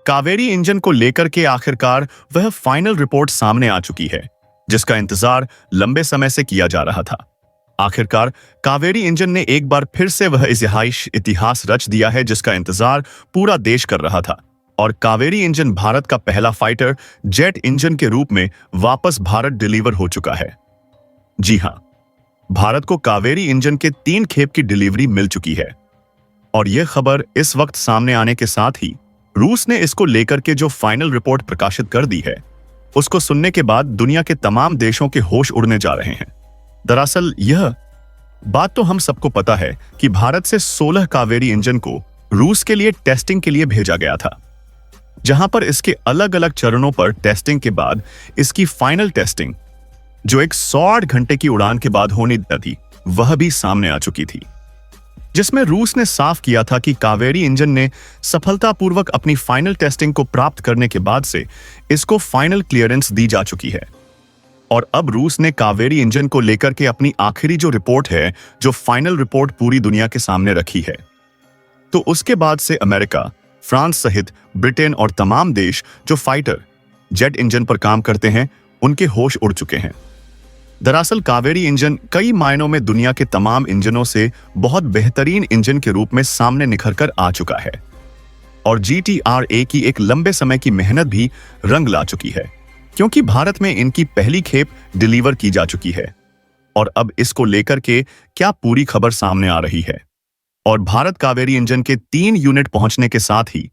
Kaveri engine को लेकर के आखिरकार वह फाइनल रिपोर्ट सामने आ चुकी है, जिसका इंतजार लंबे समय से किया जा रहा था। आखिरकार कावेरी इंजन ने एक बार फिर से वह इतिहास रच दिया है जिसका इंतजार पूरा देश कर रहा था। और कावेरी इंजन भारत का पहला फाइटर जेट इंजन के रूप में वापस भारत डिलीवर हो चुका है। जी हां, भारत को कावेरी इंजन के 3 खेप की डिलीवरी मिल चुकी है। और यह खबर इस वक्त सामने आने के साथ ही रूस ने इसको लेकर के जो फाइनल रिपोर्ट प्रकाशित कर दी है, उसको सुनने के बाद दुनिया के तमाम देशों के होश उड़ने जा रहे हैं। दरअसल यह बात तो हम सबको पता है कि भारत से 16 कावेरी इंजन को रूस के लिए टेस्टिंग के लिए भेजा गया था, जहां पर इसके अलग अलग चरणों पर टेस्टिंग के बाद इसकी फाइनल टेस्टिंग, जो एक 108 घंटे की उड़ान के बाद होनी थी, वह भी सामने आ चुकी थी, जिसमें रूस ने साफ किया था कि कावेरी इंजन ने सफलतापूर्वक अपनी फाइनल टेस्टिंग को प्राप्त करने के बाद से इसको फाइनल क्लियरेंस दी जा चुकी है। और अब रूस ने कावेरी इंजन को लेकर के अपनी आखिरी जो रिपोर्ट है, जो फाइनल रिपोर्ट पूरी दुनिया के सामने रखी है। तो उसके बाद से अमेरिका, फ्रांस सहित ब्रिटेन और तमाम देश जो फाइटर जेट इंजन पर काम करते हैं, उनके होश उड़ चुके हैं। दरअसल कावेरी इंजन कई मायनों में दुनिया के तमाम इंजनों से बहुत बेहतरीन इंजन के रूप में सामने निखर कर आ चुका है। और GTRA की एक लंबे समय की मेहनत भी रंग ला चुकी है, क्योंकि भारत में इनकी पहली खेप डिलीवर की जा चुकी है। और अब इसको लेकर के क्या पूरी खबर सामने आ रही है। और भारत कावेरी इंजन के 3 यूनिट पहुंचने के साथ ही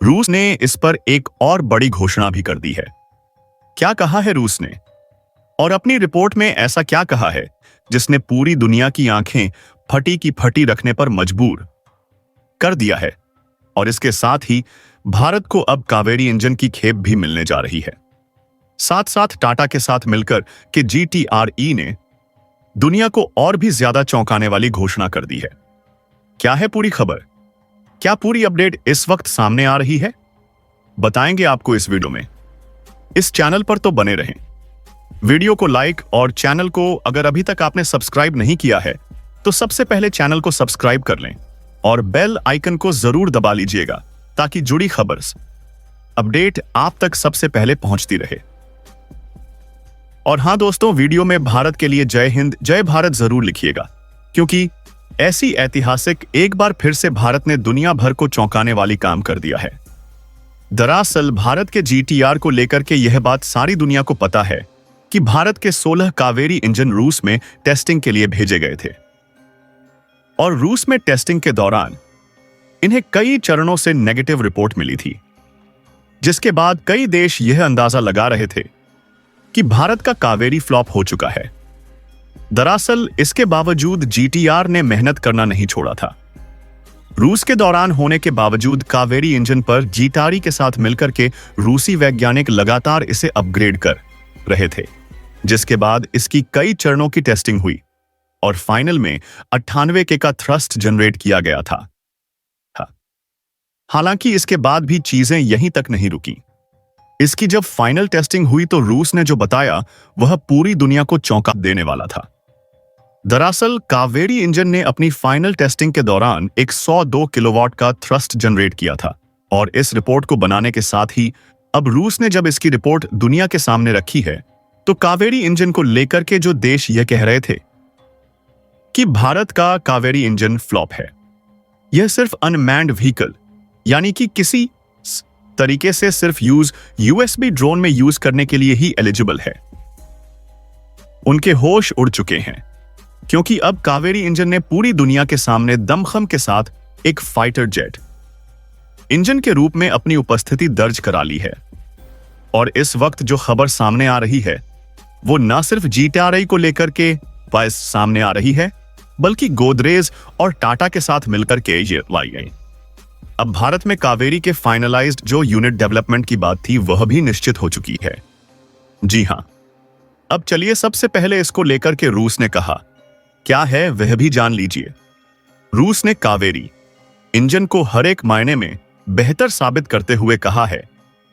रूस ने इस पर एक और बड़ी घोषणा भी कर दी है। क्या कहा है रूस ने, और अपनी रिपोर्ट में ऐसा क्या कहा है जिसने पूरी दुनिया की आंखें फटी की फटी रखने पर मजबूर कर दिया है। और इसके साथ ही भारत को अब कावेरी इंजन की खेप भी मिलने जा रही है। साथ साथ टाटा के साथ मिलकर के GTRE ने दुनिया को और भी ज्यादा चौंकाने वाली घोषणा कर दी है। क्या है पूरी खबर, क्या पूरी अपडेट इस वक्त सामने आ रही है, बताएंगे आपको इस वीडियो में। इस चैनल पर तो बने रहें, वीडियो को लाइक और चैनल को अगर अभी तक आपने सब्सक्राइब नहीं किया है तो सबसे पहले चैनल को सब्सक्राइब कर लें और बेल आइकन को जरूर दबा लीजिएगा, ताकि जुड़ी खबर अपडेट आप तक सबसे पहले पहुंचती रहे। और हां दोस्तों, वीडियो में भारत के लिए जय हिंद जय भारत जरूर लिखिएगा, क्योंकि ऐसी ऐतिहासिक एक बार फिर से भारत ने दुनिया भर को चौंकाने वाली काम कर दिया है। दरअसल भारत के GTR को लेकर के यह बात सारी दुनिया को पता है कि भारत के 16 कावेरी इंजन रूस में टेस्टिंग के लिए भेजे गए थे। और रूस में टेस्टिंग के दौरान इन्हें कई चरणों से नेगेटिव रिपोर्ट मिली थी, जिसके बाद कई देश यह अंदाजा लगा रहे थे कि भारत का कावेरी फ्लॉप हो चुका है। दरअसल इसके बावजूद GTR ने मेहनत करना नहीं छोड़ा था। रूस के दौरान होने के बावजूद कावेरी इंजन पर GTRE के साथ मिलकर के रूसी वैज्ञानिक लगातार इसे अपग्रेड कर रहे थे, जिसके बाद इसकी कई चरणों की टेस्टिंग हुई और फाइनल में 98 के का थ्रस्ट जनरेट किया गया था। हालांकि इसके बाद भी चीजें यहीं तक नहीं रुकी। इसकी जब फाइनल टेस्टिंग हुई तो रूस ने जो बताया वह पूरी दुनिया को चौंका देने वाला था। दरअसल कावेरी इंजन ने अपनी फाइनल टेस्टिंग के दौरान एक 102 किलोवाट का थ्रस्ट जनरेट किया था। और इस रिपोर्ट को बनाने के साथ ही अब रूस ने जब इसकी रिपोर्ट दुनिया के सामने रखी है, तो कावेरी इंजन को लेकर के जो देश यह कह रहे थे कि भारत का कावेरी इंजन फ्लॉप है, यह सिर्फ अनमैन्ड व्हीकल यानी कि किसी तरीके से सिर्फ USB ड्रोन में यूज करने के लिए ही एलिजिबल है, उनके होश उड़ चुके हैं। क्योंकि अब कावेरी इंजन ने पूरी दुनिया के सामने दमखम के साथ एक फाइटर जेट इंजन के रूप में अपनी उपस्थिति दर्ज करा ली है। और इस वक्त जो खबर सामने आ रही है वो न सिर्फ GTRA को लेकर के सामने आ रही है, बल्कि गोदरेज और टाटा के साथ मिलकर के ये लाई गई। अब भारत में कावेरी के फाइनलाइज्ड जो यूनिट डेवलपमेंट की बात थी वह भी निश्चित हो चुकी है। जी हां, अब चलिए सबसे पहले इसको लेकर के रूस ने कहा क्या है वह भी जान लीजिए। रूस ने कावेरी इंजन को हर एक मायने में बेहतर साबित करते हुए कहा है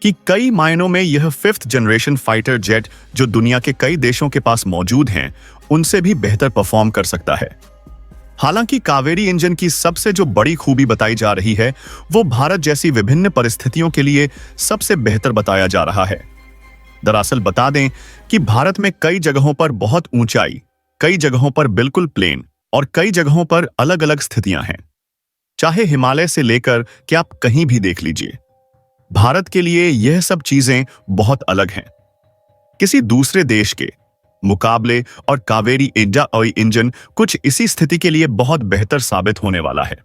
कि कई मायनों में यह 5th जनरेशन फाइटर जेट जो दुनिया के कई देशों के पास मौजूद हैं, उनसे भी बेहतर परफॉर्म कर सकता है। हालांकि कावेरी इंजन की सबसे जो बड़ी खूबी बताई जा रही है वो भारत जैसी विभिन्न परिस्थितियों के लिए सबसे बेहतर बताया जा रहा है। दरअसल बता दें कि भारत में कई जगहों पर बहुत ऊंचाई, कई जगहों पर बिल्कुल प्लेन और कई जगहों पर अलग अलग स्थितियां हैं। चाहे हिमालय से लेकर कि आप कहीं भी देख लीजिए, भारत के लिए यह सब चीजें बहुत अलग हैं किसी दूसरे देश के मुकाबले। और कावेरी इंजन कुछ इसी स्थिति के लिए बहुत बेहतर साबित होने वाला है।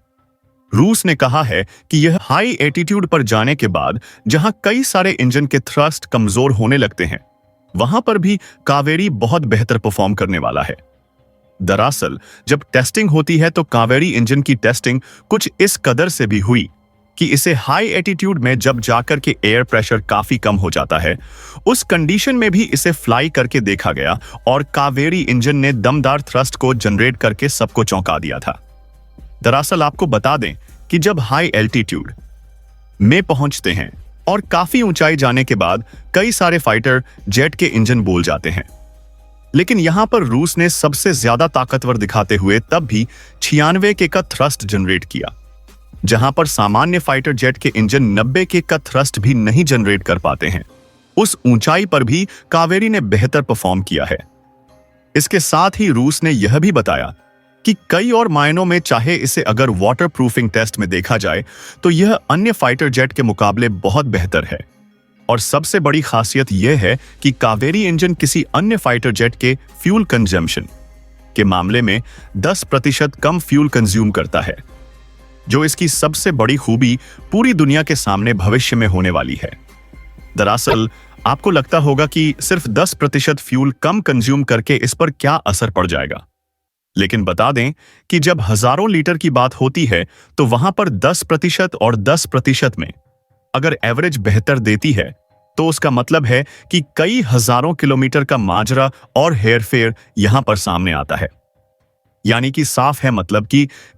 रूस ने कहा है कि यह हाई एटीट्यूड पर जाने के बाद जहां कई सारे इंजन के थ्रस्ट कमजोर होने लगते हैं, वहां पर भी कावेरी बहुत बेहतर परफॉर्म करने वाला है। दरअसल जब टेस्टिंग होती है तो कावेरी इंजन की टेस्टिंग कुछ इस कदर से भी हुई कि इसे हाई एटीट्यूड में जब जाकर के एयर प्रेशर काफी कम हो जाता है, उस कंडीशन में भी इसे फ्लाई करके देखा गया और कावेरी इंजन ने दमदार थ्रस्ट को जनरेट करके सबको चौंका दिया था। दरअसल आपको बता दें कि जब हाई एल्टीट्यूड में पहुंचते हैं और काफी ऊंचाई जाने के बाद कई सारे फाइटर जेट के इंजन बोल जाते हैं, लेकिन यहां पर रूस ने सबसे ज्यादा ताकतवर दिखाते हुए तब भी 96 के का थ्रस्ट जनरेट किया, जहां पर सामान्य फाइटर जेट के इंजन 90 के का थ्रस्ट भी नहीं जनरेट कर पाते हैं। उस ऊंचाई पर भी कावेरी ने बेहतर परफॉर्म किया है। इसके साथ ही रूस ने यह भी बताया कि कई और मायनों में चाहे इसे अगर वाटर प्रूफिंग टेस्ट में देखा जाए तो यह अन्य फाइटर जेट के मुकाबले बहुत बेहतर है। और सबसे बड़ी खासियत यह है कि कावेरी इंजन किसी अन्य फाइटर जेट के फ्यूल कंजम्पशन के मामले में 10% कम फ्यूल कंज्यूम करता है, जो इसकी सबसे बड़ी खूबी पूरी दुनिया के सामने भविष्य में होने वाली है। दरअसल आपको लगता होगा कि सिर्फ 10% फ्यूल कम कंज्यूम करके इस पर क्या असर पड़ जाएगा, लेकिन बता दें कि जब हजारों लीटर की बात होती है तो वहां पर 10% और 10% में अगर एवरेज बेहतर देती है तो उसका मतलब है कि कई हजारों किलोमीटर का माजरा और हेरफेर यहां पर सामने आता है। यानी कि साफ है मतलब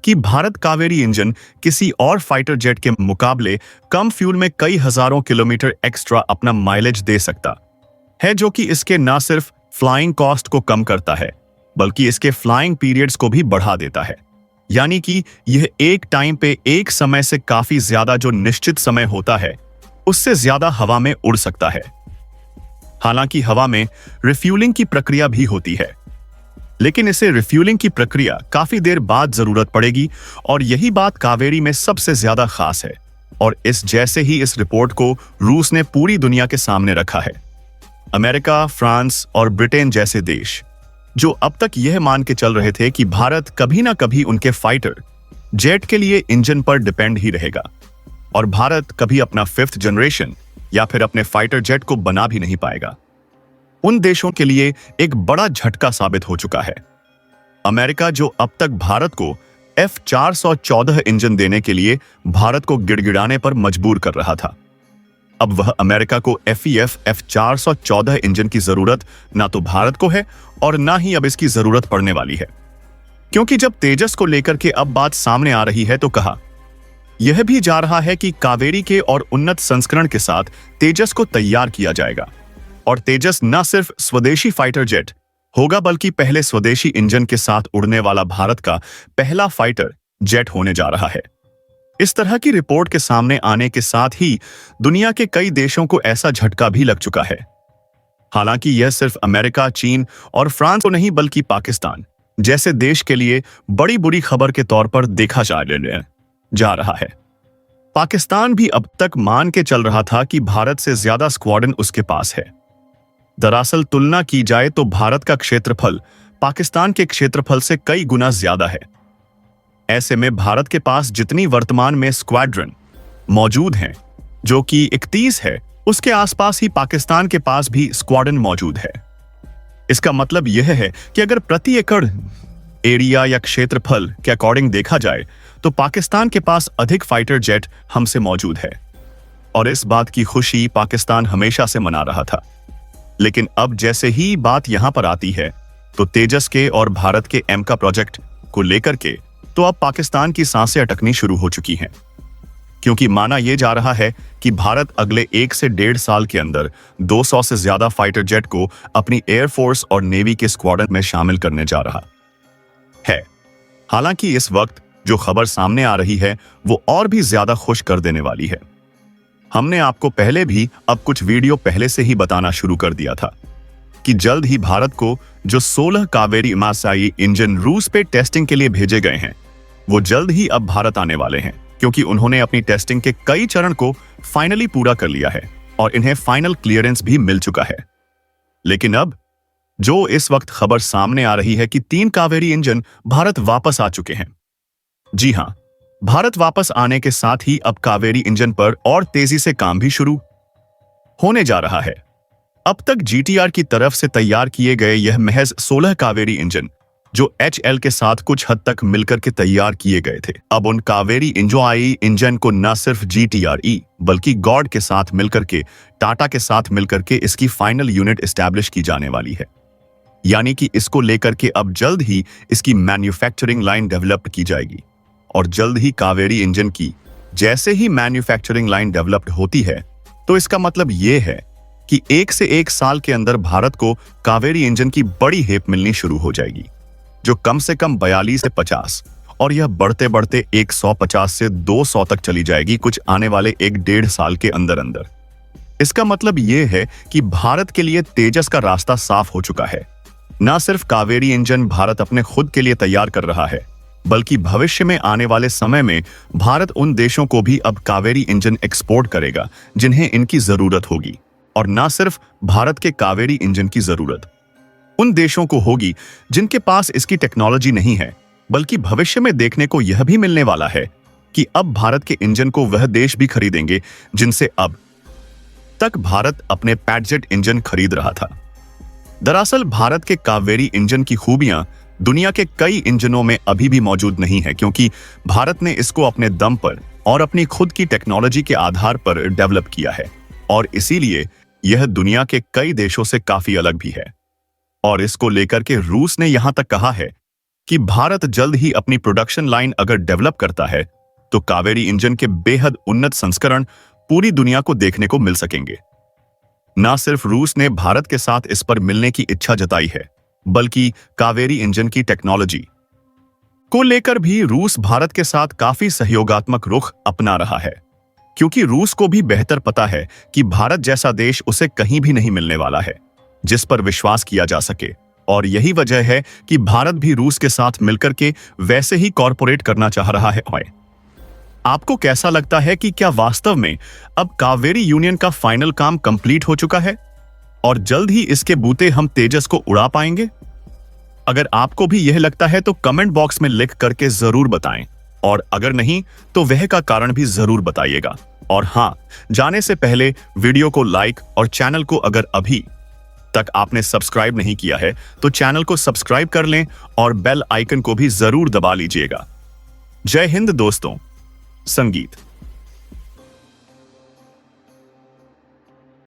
कि भारत कावेरी इंजन किसी और फाइटर जेट के मुकाबले कम फ्यूल में कई हजारों किलोमीटर एक्स्ट्रा अपना माइलेज दे सकता है, जो कि इसके न सिर्फ फ्लाइंग कॉस्ट को कम करता है बल्कि इसके फ्लाइंग पीरियड्स को भी बढ़ा देता है। यानी कि यह एक टाइम पे एक समय से काफी ज्यादा जो निश्चित समय होता है उससे ज्यादा हवा में उड़ सकता है। हालांकि हवा में रिफ्यूलिंग की प्रक्रिया भी होती है, लेकिन इसे रिफ्यूलिंग की प्रक्रिया काफी देर बाद जरूरत पड़ेगी और यही बात कावेरी में सबसे ज्यादा खास है। और इस जैसे ही इस रिपोर्ट को रूस ने पूरी दुनिया के सामने रखा है। अमेरिका, फ्रांस और ब्रिटेन जैसे देश जो अब तक यह मान के चल रहे थे कि भारत कभी ना कभी उनके फाइटर जेट के लिए इंजन पर डिपेंड ही रहेगा और भारत कभी अपना 5th जनरेशन या फिर अपने फाइटर जेट को बना भी नहीं पाएगा, उन देशों के लिए एक बड़ा झटका साबित हो चुका है। अमेरिका जो अब तक भारत को F414 इंजन देने के लिए भारत को गिड़गिड़ाने पर मजबूर कर रहा था, अब वह अमेरिका को FEF F414 इंजन की जरूरत ना तो भारत को है और ना ही अब इसकी जरूरत पड़ने वाली है। क्योंकि जब तेजस को लेकर के अब बात सामने आ रही है तो कहा यह भी जा रहा है कि कावेरी के और उन्नत संस्करण के साथ तेजस को तैयार किया जाएगा और तेजस न सिर्फ स्वदेशी फाइटर जेट होगा बल्कि पहले स्वदेशी इंजन के साथ उड़ने वाला भारत का पहला फाइटर जेट होने जा रहा है। इस तरह की रिपोर्ट के सामने आने के साथ ही दुनिया के कई देशों को ऐसा झटका भी लग चुका है। हालांकि यह सिर्फ अमेरिका, चीन और फ्रांस को नहीं बल्कि पाकिस्तान जैसे देश के लिए बड़ी बुरी खबर के तौर पर देखा जा रहा है। पाकिस्तान भी अब तक मान के चल रहा था कि भारत से ज्यादा स्क्वाड्रन उसके पास है। दरअसल तुलना की जाए तो भारत का क्षेत्रफल पाकिस्तान के क्षेत्रफल से कई गुना ज्यादा है। ऐसे में भारत के पास जितनी वर्तमान में स्क्वाड्रन मौजूद हैं, जो कि 31 है, उसके आसपास ही पाकिस्तान के पास भी स्क्वाड्रन मौजूद है। इसका मतलब यह है कि अगर प्रति एकड़ एरिया या क्षेत्रफल के अकॉर्डिंग देखा जाए तो पाकिस्तान के पास अधिक फाइटर जेट हमसे मौजूद है और इस बात की खुशी पाकिस्तान हमेशा से मना रहा था। लेकिन अब जैसे ही बात यहां पर आती है तो तेजस के और भारत के एमका प्रोजेक्ट को लेकर के तो अब पाकिस्तान की सांसें अटकनी शुरू हो चुकी हैं, क्योंकि माना यह जा रहा है कि भारत अगले 1 से 1.5 साल के अंदर 200 से ज्यादा फाइटर जेट को अपनी एयरफोर्स और नेवी के स्क्वाड्रन में शामिल करने जा रहा है। हालांकि इस वक्त जो खबर सामने आ रही है वो और भी ज्यादा खुश कर देने वाली है। हमने आपको पहले भी अब कुछ वीडियो पहले से ही बताना शुरू कर दिया था कि जल्द ही भारत को जो 16 कावेरी इमासाई इंजन रूस पे टेस्टिंग के लिए भेजे गए हैं वो जल्द ही अब भारत आने वाले हैं, क्योंकि उन्होंने अपनी टेस्टिंग के कई चरण को फाइनली पूरा कर लिया है और इन्हें फाइनल क्लियरेंस भी मिल चुका है। लेकिन अब जो इस वक्त खबर सामने आ रही है कि 3 कावेरी इंजन भारत वापस आ चुके हैं। जी हां, भारत वापस आने के साथ ही अब कावेरी इंजन पर और तेजी से काम भी शुरू होने जा रहा है। अब तक जीटीआर की तरफ से तैयार किए गए यह महज 16 कावेरी इंजन जो एचएल के साथ कुछ हद तक मिलकर के तैयार किए गए थे, अब उन कावेरी इंजन को न सिर्फ जीटीआरई बल्कि गॉड के साथ मिलकर के, टाटा के साथ मिलकर के इसकी फाइनल यूनिट एस्टैब्लिश की जाने वाली है। यानी कि इसको लेकर के अब जल्द ही इसकी मैन्युफैक्चरिंग लाइन डेवलप की जाएगी और जल्द ही कावेरी इंजन की जैसे ही मैन्युफैक्चरिंग लाइन डेवलप्ड होती है तो इसका मतलब यह है कि 1 से 1 साल के अंदर भारत को कावेरी इंजन की बड़ी हेप मिलनी शुरू हो जाएगी, जो कम से कम 42 से 50 और यह बढ़ते बढ़ते 150 से 200 तक चली जाएगी कुछ आने वाले 1-1.5 साल के अंदर अंदर। इसका मतलब यह है कि भारत के लिए तेजस का रास्ता साफ हो चुका है। न सिर्फ कावेरी इंजन भारत अपने खुद के लिए तैयार कर रहा है, बल्कि भविष्य में आने वाले समय में भारत उन देशों को भी अब कावेरी इंजन एक्सपोर्ट करेगा जिन्हें इनकी जरूरत होगी। और न सिर्फ भारत के कावेरी इंजन की जरूरत उन देशों को होगी जिनके पास इसकी टेक्नोलॉजी नहीं है, बल्कि भविष्य में देखने को यह भी मिलने वाला है कि अब भारत के इंजन को वह देश भी खरीदेंगे जिनसे अब तक भारत अपने पैटजेट इंजन खरीद रहा था। दरअसल भारत के कावेरी इंजन की खूबियां दुनिया के कई इंजनों में अभी भी मौजूद नहीं है, क्योंकि भारत ने इसको अपने दम पर और अपनी खुद की टेक्नोलॉजी के आधार पर डेवलप किया है और इसीलिए यह दुनिया के कई देशों से काफी अलग भी है। और इसको लेकर के रूस ने यहां तक कहा है कि भारत जल्द ही अपनी प्रोडक्शन लाइन अगर डेवलप करता है तो कावेरी इंजन के बेहद उन्नत संस्करण पूरी दुनिया को देखने को मिल सकेंगे। न सिर्फ रूस ने भारत के साथ इस पर मिलने की इच्छा जताई है, बल्कि कावेरी इंजन की टेक्नोलॉजी को लेकर भी रूस भारत के साथ काफी सहयोगात्मक रुख अपना रहा है, क्योंकि रूस को भी बेहतर पता है कि भारत जैसा देश उसे कहीं भी नहीं मिलने वाला है जिस पर विश्वास किया जा सके। और यही वजह है कि भारत भी रूस के साथ मिलकर के वैसे ही कॉर्पोरेट करना चाह रहा है। आपको कैसा लगता है कि क्या वास्तव में अब कावेरी यूनियन का फाइनल काम कंप्लीट हो चुका है और जल्द ही इसके बूते हम तेजस को उड़ा पाएंगे? अगर आपको भी यह लगता है तो कमेंट बॉक्स में लिख करके जरूर बताएं, और अगर नहीं तो वह का कारण भी जरूर बताइएगा। और हां, जाने से पहले वीडियो को लाइक और चैनल को अगर अभी तक आपने सब्सक्राइब नहीं किया है तो चैनल को सब्सक्राइब कर लें और बेल आइकन को भी जरूर दबा लीजिएगा। जय हिंद दोस्तों। संगीत।